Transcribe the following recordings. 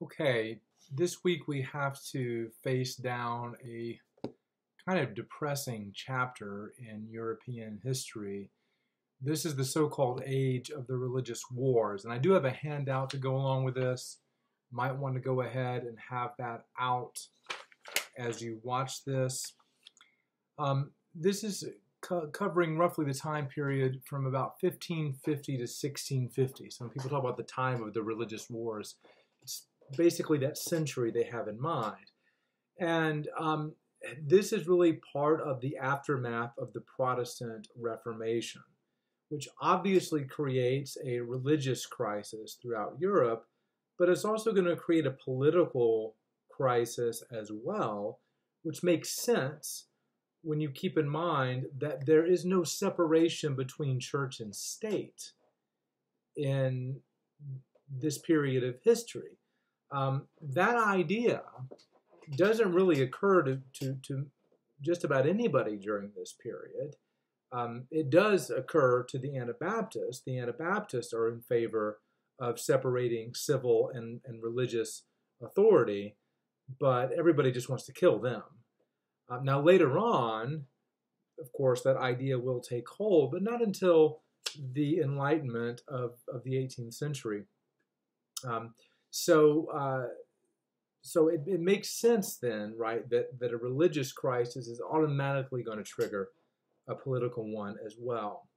Okay, this week we have to face down a kind of depressing chapter in European history. This is the so-called age of the religious wars, and I do have a handout to go along with this. Might want to go ahead and have that out as you watch this. This is covering roughly the time period from about 1550 to 1650. So when people talk about the time of the religious wars, it's basically that century they have in mind. And this is really part of the aftermath of the Protestant Reformation, which obviously creates a religious crisis throughout Europe, but it's also going to create a political crisis as well, which makes sense when you keep in mind that there is no separation between church and state in this period of history. That idea doesn't really occur to just about anybody during this period. It does occur to the Anabaptists. The Anabaptists are in favor of separating civil and religious authority, but everybody just wants to kill them. Now, later on, of course, that idea will take hold, but not until the Enlightenment of the 18th century. So it makes sense then, right, that a religious crisis is automatically going to trigger a political one as well.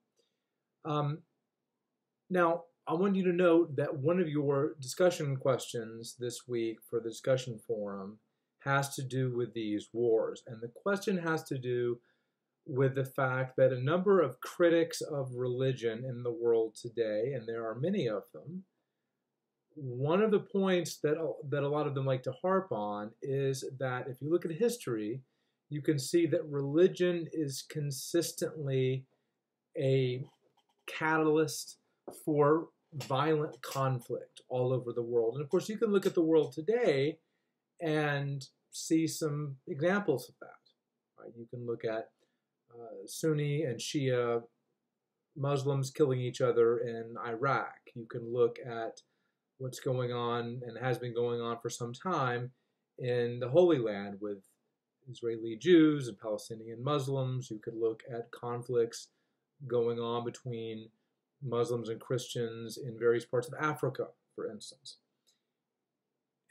Now, I want you to note that one of your discussion questions this week for the discussion forum has to do with these wars. And the question has to do with the fact that a number of critics of religion in the world today, and there are many of them, one of the points that a lot of them like to harp on is that if you look at history, you can see that religion is consistently a catalyst for violent conflict all over the world. And of course, you can look at the world today and see some examples of that. Right? You can look at Sunni and Shia Muslims killing each other in Iraq. You can look at what's going on and has been going on for some time in the Holy Land with Israeli Jews and Palestinian Muslims. You could look at conflicts going on between Muslims and Christians in various parts of Africa, for instance.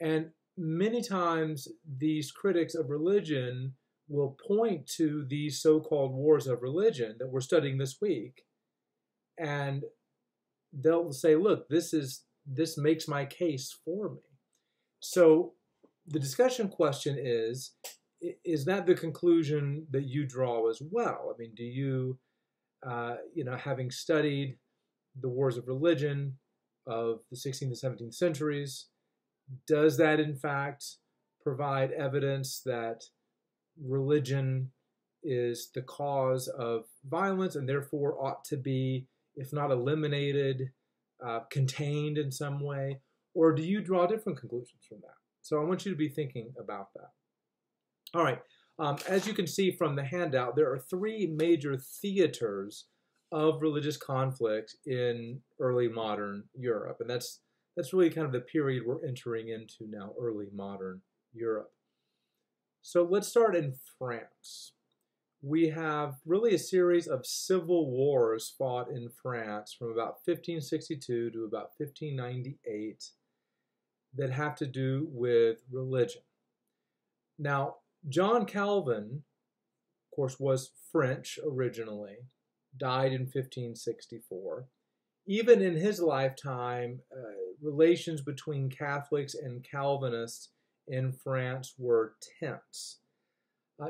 And many times these critics of religion will point to these so-called wars of religion that we're studying this week, and they'll say, look, this makes my case for me. So the discussion question is that the conclusion that you draw as well? I mean, do you, having studied the wars of religion of the 16th and 17th centuries, does that in fact provide evidence that religion is the cause of violence and therefore ought to be, if not eliminated, contained in some way? Or do you draw different conclusions from that? So I want you to be thinking about that. All right. As you can see from the handout, there are three major theaters of religious conflict in early modern Europe. And that's really kind of the period we're entering into now, early modern Europe. So let's start in France. We have really a series of civil wars fought in France from about 1562 to about 1598 that have to do with religion. Now, John Calvin, of course, was French originally, died in 1564. Even in his lifetime, relations between Catholics and Calvinists in France were tense.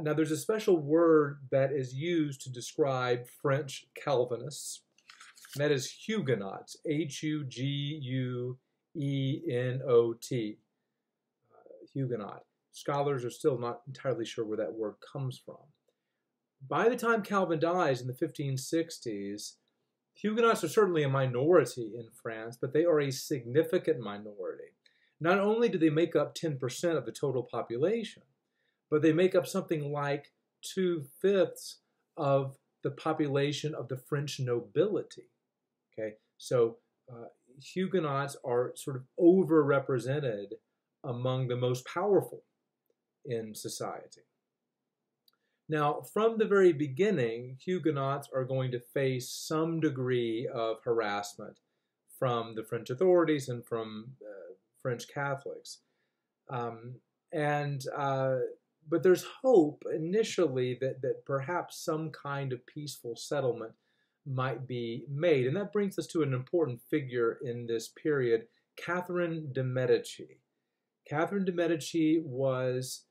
Now, there's a special word that is used to describe French Calvinists, and that is Huguenots, Huguenot, Huguenot. Scholars are still not entirely sure where that word comes from. By the time Calvin dies in the 1560s, Huguenots are certainly a minority in France, but they are a significant minority. Not only do they make up 10% of the total population, but they make up something like 2/5 of the population of the French nobility. Okay, so Huguenots are sort of overrepresented among the most powerful in society. Now, from the very beginning, Huguenots are going to face some degree of harassment from the French authorities and from French Catholics. But there's hope initially that perhaps some kind of peaceful settlement might be made. And that brings us to an important figure in this period, Catherine de' Medici. Catherine de' Medici was,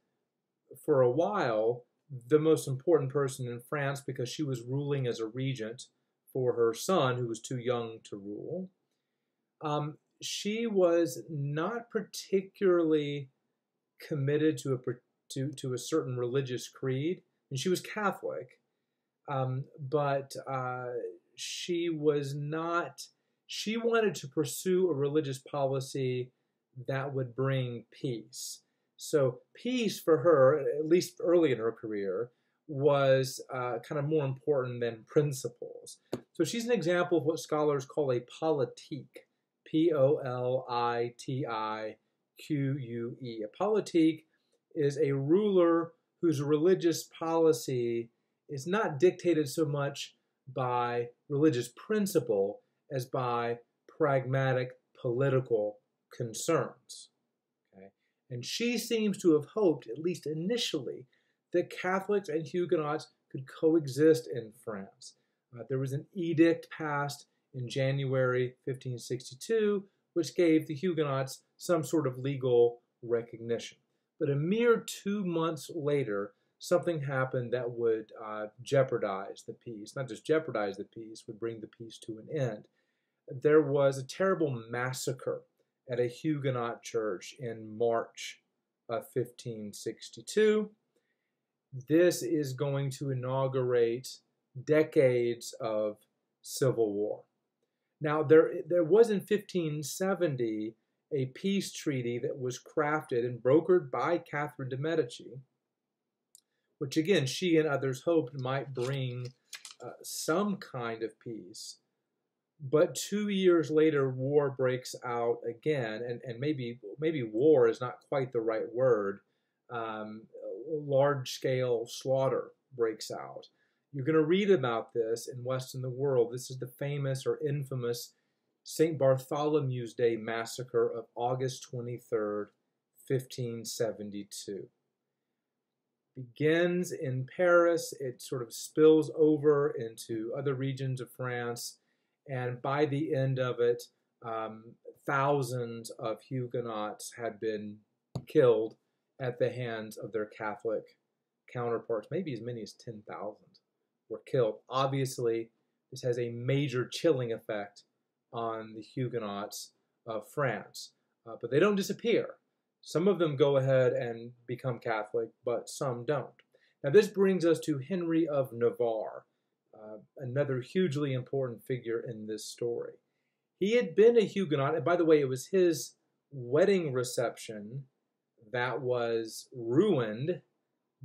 for a while, the most important person in France because she was ruling as a regent for her son, who was too young to rule. She was not particularly committed to a certain religious creed, and she was Catholic, but she was not. She wanted to pursue a religious policy that would bring peace. So peace for her, at least early in her career, was kind of more important than principles. So she's an example of what scholars call a politique, Politique. A politique is a ruler whose religious policy is not dictated so much by religious principle as by pragmatic political concerns. And she seems to have hoped, at least initially, that Catholics and Huguenots could coexist in France. There was an edict passed in January 1562, which gave the Huguenots some sort of legal recognition. But a mere 2 months later, something happened that would jeopardize the peace. Not just jeopardize the peace, would bring the peace to an end. There was a terrible massacre at a Huguenot church in March of 1562. This is going to inaugurate decades of civil war. Now, there was in 1570 a peace treaty that was crafted and brokered by Catherine de' Medici, which again, she and others hoped might bring some kind of peace. But 2 years later, war breaks out again, and maybe war is not quite the right word. Large-scale slaughter breaks out. You're going to read about this in West in the World. This is the famous or infamous St. Bartholomew's Day massacre of August 23rd, 1572. Begins in Paris. It sort of spills over into other regions of France. And by the end of it, thousands of Huguenots had been killed at the hands of their Catholic counterparts. Maybe as many as 10,000 were killed. Obviously, this has a major chilling effect on the Huguenots of France. But they don't disappear. Some of them go ahead and become Catholic, but some don't. Now, this brings us to Henry of Navarre. Another hugely important figure in this story. He had been a Huguenot, and by the way, it was his wedding reception that was ruined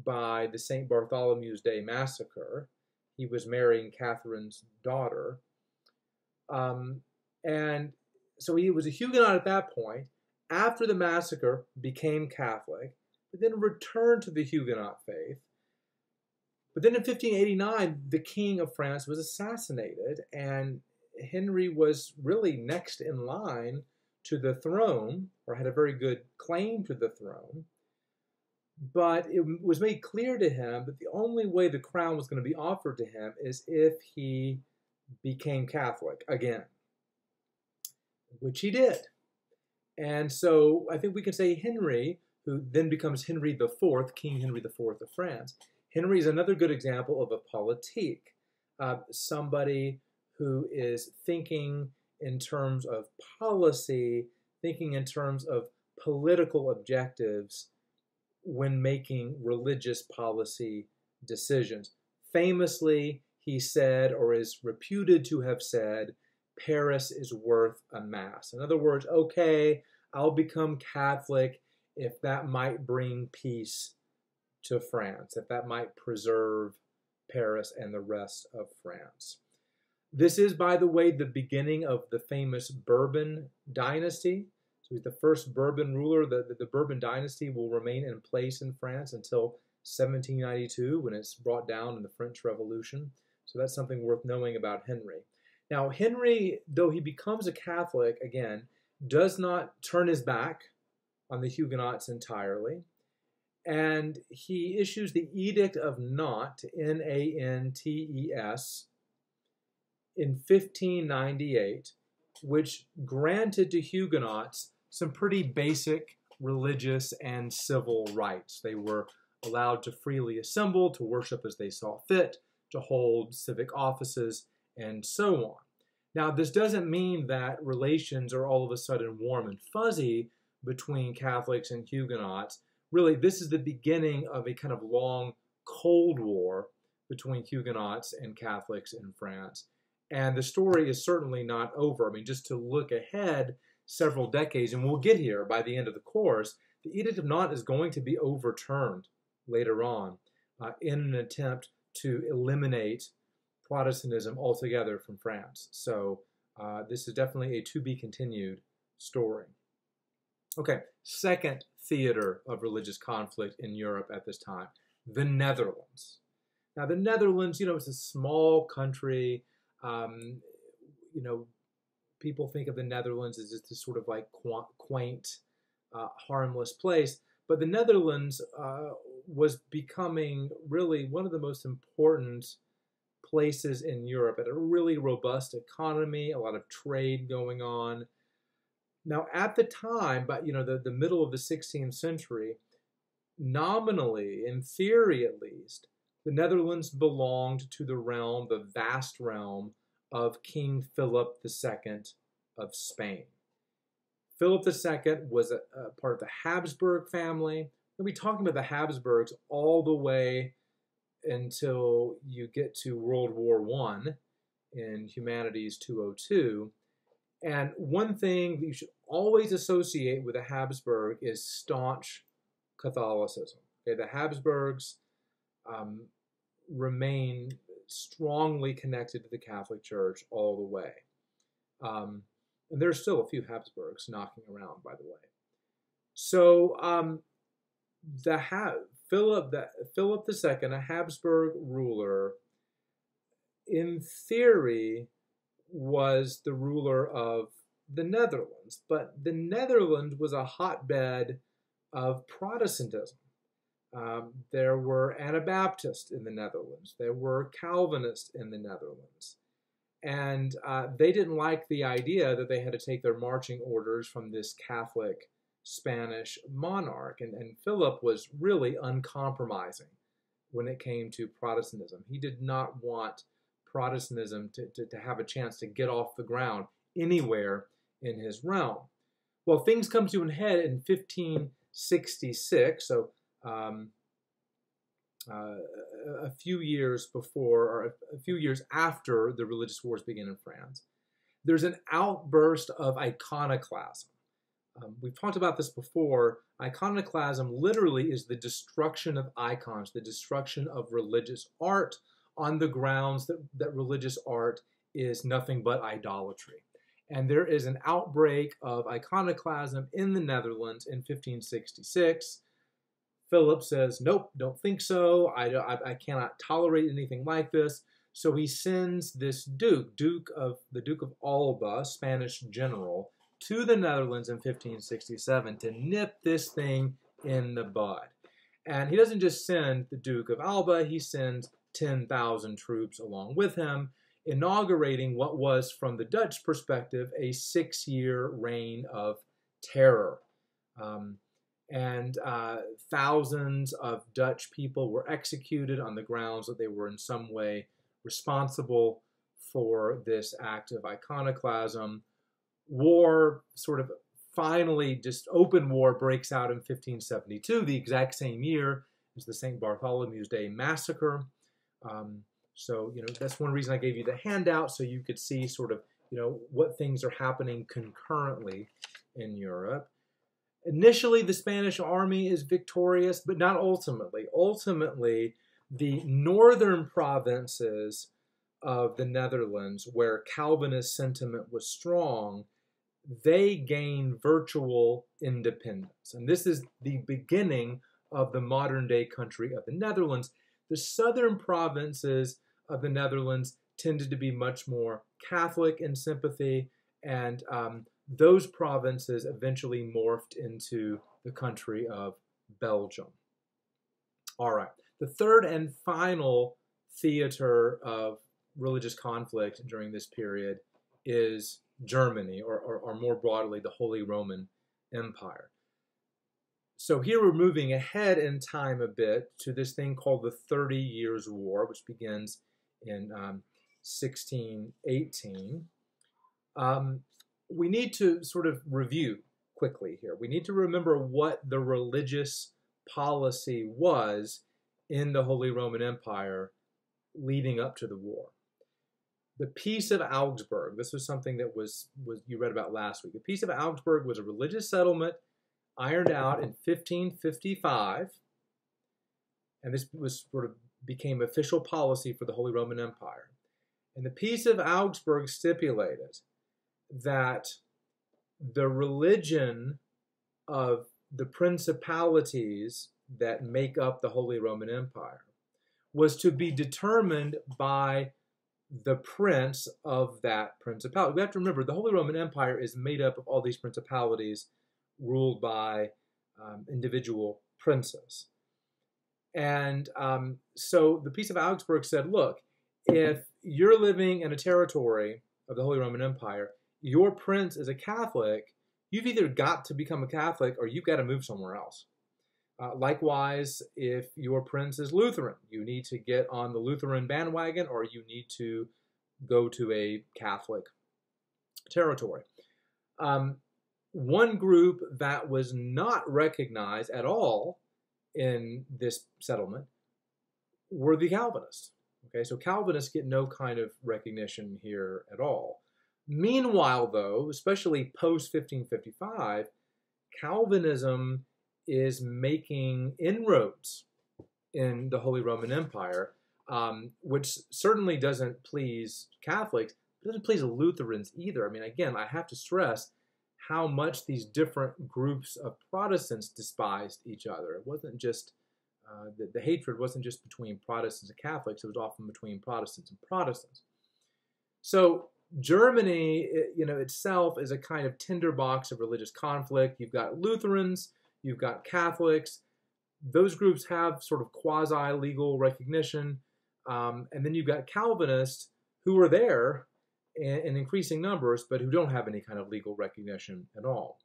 by the St. Bartholomew's Day massacre. He was marrying Catherine's daughter. And so he was a Huguenot at that point. After the massacre, became Catholic, but then returned to the Huguenot faith. But then in 1589, the King of France was assassinated, and Henry was really next in line to the throne, or had a very good claim to the throne. But it was made clear to him that the only way the crown was going to be offered to him is if he became Catholic again, which he did. And so I think we can say Henry, who then becomes Henry IV, King Henry IV of France. Henry is another good example of a politique, somebody who is thinking in terms of policy, thinking in terms of political objectives when making religious policy decisions. Famously, he said, or is reputed to have said, Paris is worth a mass. In other words, okay, I'll become Catholic if that might bring peace to France, if that might preserve Paris and the rest of France. This is, by the way, the beginning of the famous Bourbon dynasty. So he's the first Bourbon ruler. The Bourbon dynasty will remain in place in France until 1792, when it's brought down in the French Revolution. So that's something worth knowing about Henry. Now, Henry, though he becomes a Catholic, again, does not turn his back on the Huguenots entirely. And he issues the Edict of Nantes, Nantes, in 1598, which granted to Huguenots some pretty basic religious and civil rights. They were allowed to freely assemble, to worship as they saw fit, to hold civic offices, and so on. Now, this doesn't mean that relations are all of a sudden warm and fuzzy between Catholics and Huguenots. Really, this is the beginning of a kind of long Cold War between Huguenots and Catholics in France. And the story is certainly not over. I mean, just to look ahead several decades, and we'll get here by the end of the course, the Edict of Nantes is going to be overturned later on in an attempt to eliminate Protestantism altogether from France. So this is definitely a to be continued story. Okay, second theater of religious conflict in Europe at this time, the Netherlands. Now, the Netherlands, it's a small country. People think of the Netherlands as just this sort of like quaint, harmless place. But the Netherlands was becoming really one of the most important places in Europe. It had a really robust economy, a lot of trade going on. Now, at the time, but the middle of the 16th century, nominally, in theory at least, the Netherlands belonged to the vast realm of King Philip II of Spain. Philip II was a part of the Habsburg family. We'll be talking about the Habsburgs all the way until you get to World War I in Humanities 202. And one thing that you should always associate with the Habsburg is staunch Catholicism. Okay, the Habsburgs remain strongly connected to the Catholic Church all the way. And there's still a few Habsburgs knocking around, by the way. So Philip II, a Habsburg ruler, in theory was the ruler of the Netherlands, but the Netherlands was a hotbed of Protestantism. There were Anabaptists in the Netherlands. There were Calvinists in the Netherlands. And they didn't like the idea that they had to take their marching orders from this Catholic Spanish monarch. And Philip was really uncompromising when it came to Protestantism. He did not want Protestantism to have a chance to get off the ground anywhere in his realm. Well, things come to an head in 1566, so a few years before, or a few years after the religious wars begin in France. There's an outburst of iconoclasm. We've talked about this before. Iconoclasm literally is the destruction of icons, the destruction of religious art, on the grounds that religious art is nothing but idolatry. And there is an outbreak of iconoclasm in the Netherlands in 1566. Philip says, nope, don't think so. I cannot tolerate anything like this. So he sends this the Duke of Alba, Spanish general, to the Netherlands in 1567 to nip this thing in the bud. And he doesn't just send the Duke of Alba, he sends 10,000 troops along with him, inaugurating what was, from the Dutch perspective, a 6-year reign of terror. And thousands of Dutch people were executed on the grounds that they were in some way responsible for this act of iconoclasm. War sort of finally, just open war breaks out in 1572, the exact same year as the St. Bartholomew's Day massacre. So, that's one reason I gave you the handout, so you could see sort of, what things are happening concurrently in Europe. Initially, the Spanish army is victorious, but not ultimately. Ultimately, the northern provinces of the Netherlands, where Calvinist sentiment was strong, they gain virtual independence. And this is the beginning of the modern day country of the Netherlands. The southern provinces of the Netherlands tended to be much more Catholic in sympathy, and those provinces eventually morphed into the country of Belgium. All right, the third and final theater of religious conflict during this period is Germany, or more broadly, the Holy Roman Empire. So here we're moving ahead in time a bit to this thing called the 30 Years' War, which begins in 1618. We need to sort of review quickly here. We need to remember what the religious policy was in the Holy Roman Empire leading up to the war. The Peace of Augsburg, this was something that was you read about last week. The Peace of Augsburg was a religious settlement ironed out in 1555, and this was sort of became official policy for the Holy Roman Empire. And the Peace of Augsburg stipulated that the religion of the principalities that make up the Holy Roman Empire was to be determined by the prince of that principality. We have to remember the Holy Roman Empire is made up of all these principalities ruled by individual princes. And so the Peace of Augsburg said, look, if you're living in a territory of the Holy Roman Empire, your prince is a Catholic, you've either got to become a Catholic or you've got to move somewhere else. Likewise, if your prince is Lutheran, you need to get on the Lutheran bandwagon or you need to go to a Catholic territory. One group that was not recognized at all in this settlement were the Calvinists. Okay, so Calvinists get no kind of recognition here at all. Meanwhile, though, especially post-1555, Calvinism is making inroads in the Holy Roman Empire, which certainly doesn't please Catholics, but doesn't please Lutherans either. I mean, again, I have to stress how much these different groups of Protestants despised each other. It wasn't just, the hatred wasn't just between Protestants and Catholics, it was often between Protestants and Protestants. So Germany, itself is a kind of tinderbox of religious conflict. You've got Lutherans, you've got Catholics. Those groups have sort of quasi-legal recognition. And then you've got Calvinists who are there in increasing numbers, but who don't have any kind of legal recognition at all.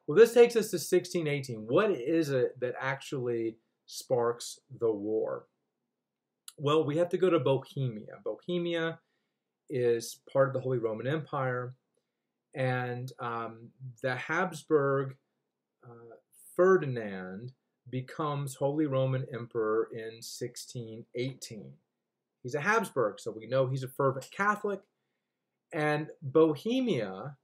Well, this takes us to 1618. What is it that actually sparks the war? Well, we have to go to Bohemia. Bohemia is part of the Holy Roman Empire, and the Habsburg Ferdinand becomes Holy Roman Emperor in 1618. He's a Habsburg, so we know he's a fervent Catholic, and Bohemia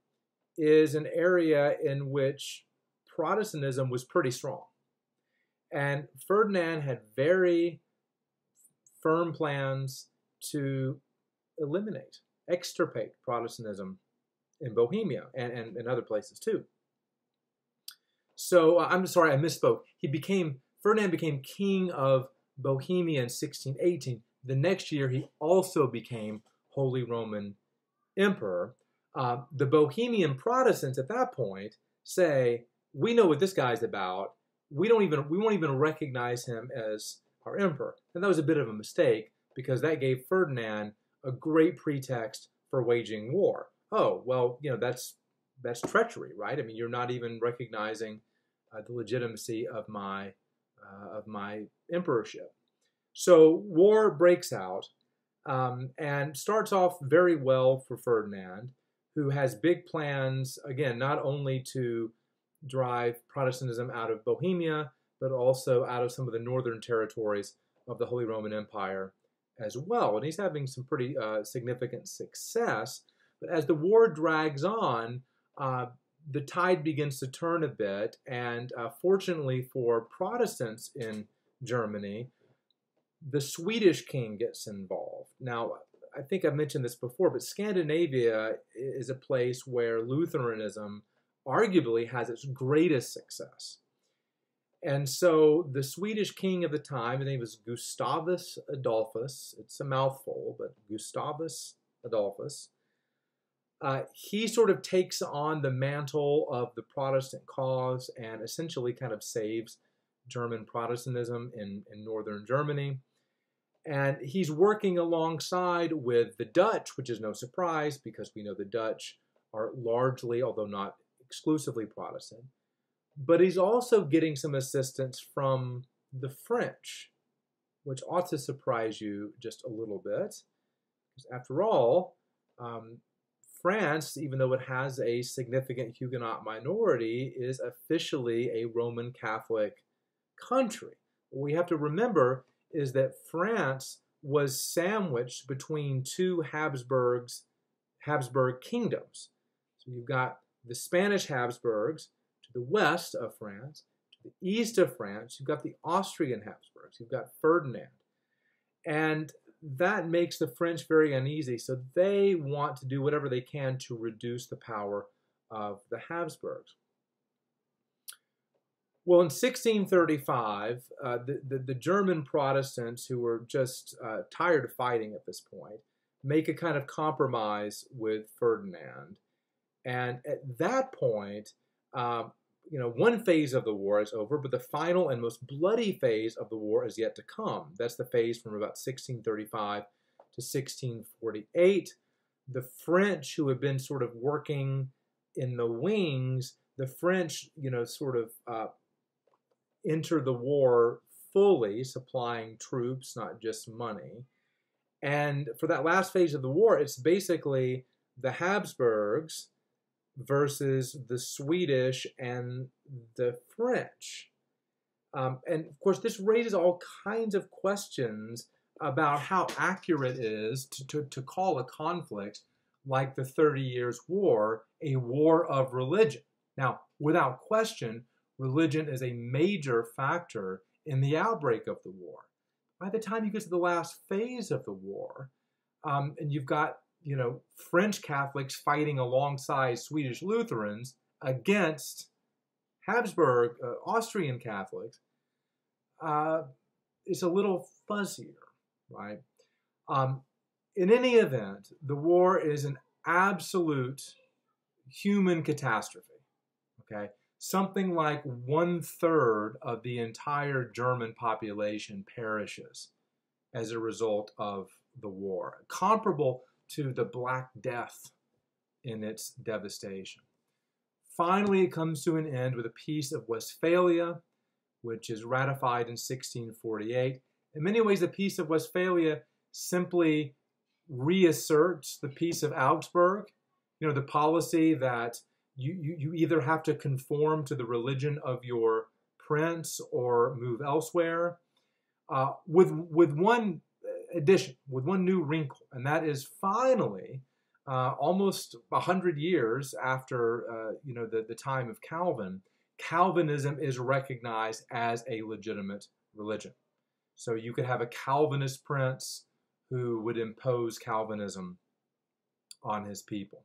is an area in which Protestantism was pretty strong. And Ferdinand had very firm plans to extirpate Protestantism in Bohemia and in other places too. So I'm sorry, I misspoke. Ferdinand became king of Bohemia in 1618. The next year, he also became Holy Roman Emperor. The Bohemian Protestants at that point say, we know what this guy's about. We won't even recognize him as our emperor. And that was a bit of a mistake because that gave Ferdinand a great pretext for waging war. Oh, well, that's treachery, right? I mean, you're not even recognizing the legitimacy of my emperorship. So war breaks out and starts off very well for Ferdinand, who has big plans, again, not only to drive Protestantism out of Bohemia, but also out of some of the northern territories of the Holy Roman Empire as well. And he's having some pretty significant success. But as the war drags on, the tide begins to turn a bit. And fortunately for Protestants in Germany, the Swedish king gets involved. Now, I think I've mentioned this before, but Scandinavia is a place where Lutheranism arguably has its greatest success. And so the Swedish king of the time, his name was Gustavus Adolphus. It's a mouthful, but Gustavus Adolphus. He sort of takes on the mantle of the Protestant cause and essentially kind of saves German Protestantism in northern Germany. And he's working alongside with the Dutch, which is no surprise because we know the Dutch are largely, although not exclusively, Protestant. But he's also getting some assistance from the French, which ought to surprise you just a little bit. Because after all, France, even though it has a significant Huguenot minority, is officially a Roman Catholic country. What we have to remember is that France was sandwiched between two Habsburg kingdoms. So you've got the Spanish Habsburgs to the west of France. To the east of France, you've got the Austrian Habsburgs. You've got Ferdinand. And that makes the French very uneasy. So they want to do whatever they can to reduce the power of the Habsburgs. Well, in 1635, the German Protestants, who were just tired of fighting at this point, make a kind of compromise with Ferdinand. And at that point, one phase of the war is over, but the final and most bloody phase of the war is yet to come. That's the phase from about 1635 to 1648. The French, who have been sort of working in the wings, the French, sort of enter the war fully, supplying troops, not just money. And for that last phase of the war, it's basically the Habsburgs versus the Swedish and the French. And of course, this raises all kinds of questions about how accurate it is to call a conflict like the 30 Years' War a war of religion. Now, without question, religion is a major factor in the outbreak of the war. By the time you get to the last phase of the war, and you've got French Catholics fighting alongside Swedish Lutherans against Habsburg, Austrian Catholics, it's a little fuzzier, right? In any event, the war is an absolute human catastrophe, okay? Something like 1/3 of the entire German population perishes as a result of the war, comparable to the Black Death in its devastation. Finally, it comes to an end with the Peace of Westphalia, which is ratified in 1648. In many ways, the Peace of Westphalia simply reasserts the Peace of Augsburg, the policy that you either have to conform to the religion of your prince or move elsewhere, with one addition, with one new wrinkle, and that is finally, almost 100 years after the time of Calvin, Calvinism is recognized as a legitimate religion. So you could have a Calvinist prince who would impose Calvinism on his people.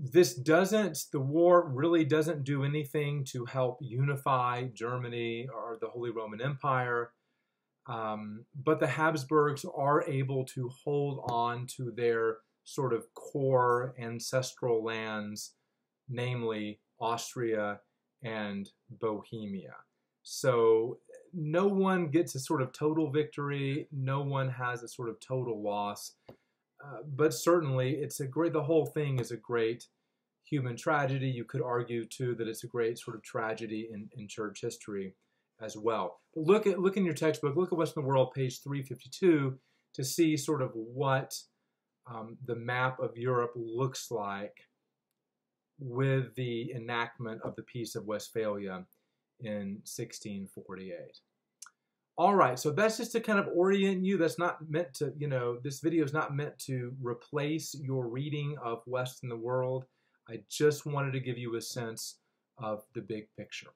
The war really doesn't do anything to help unify Germany or the Holy Roman Empire, but the Habsburgs are able to hold on to their sort of core ancestral lands, namely Austria and Bohemia. So no one gets a sort of total victory, no one has a sort of total loss. But certainly, the whole thing is a great human tragedy. You could argue, too, that it's a great sort of tragedy in church history as well. But look in your textbook, look at What's in the World, page 352, to see sort of what the map of Europe looks like with the enactment of the Peace of Westphalia in 1648. All right, so that's just to kind of orient you. That's not meant to, this video is not meant to replace your reading of West in the World. I just wanted to give you a sense of the big picture.